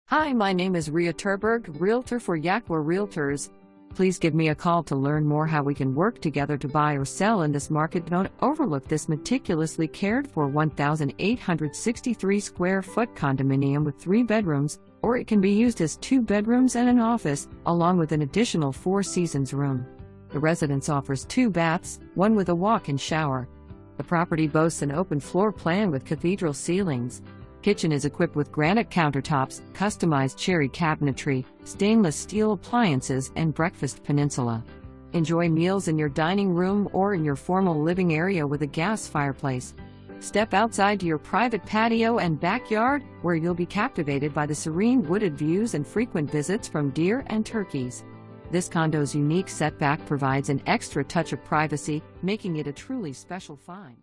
Hi, my name is Rhea Terburg, Realtor for Yakwa Realtors. Please give me a call to learn more how we can work together to buy or sell in this market. Don't overlook this meticulously cared for 1,863 square foot condominium with 3 bedrooms, or it can be used as 2 bedrooms and an office, along with an additional 4 seasons room. The residence offers 2 baths, one with a walk-in shower. The property boasts an open floor plan with cathedral ceilings. Kitchen is equipped with granite countertops, customized cherry cabinetry, stainless steel appliances, and breakfast peninsula. Enjoy meals in your dining room or in your formal living area with a gas fireplace. Step outside to your private patio and backyard, where you'll be captivated by the serene wooded views and frequent visits from deer and turkeys. This condo's unique setback provides an extra touch of privacy, making it a truly special find.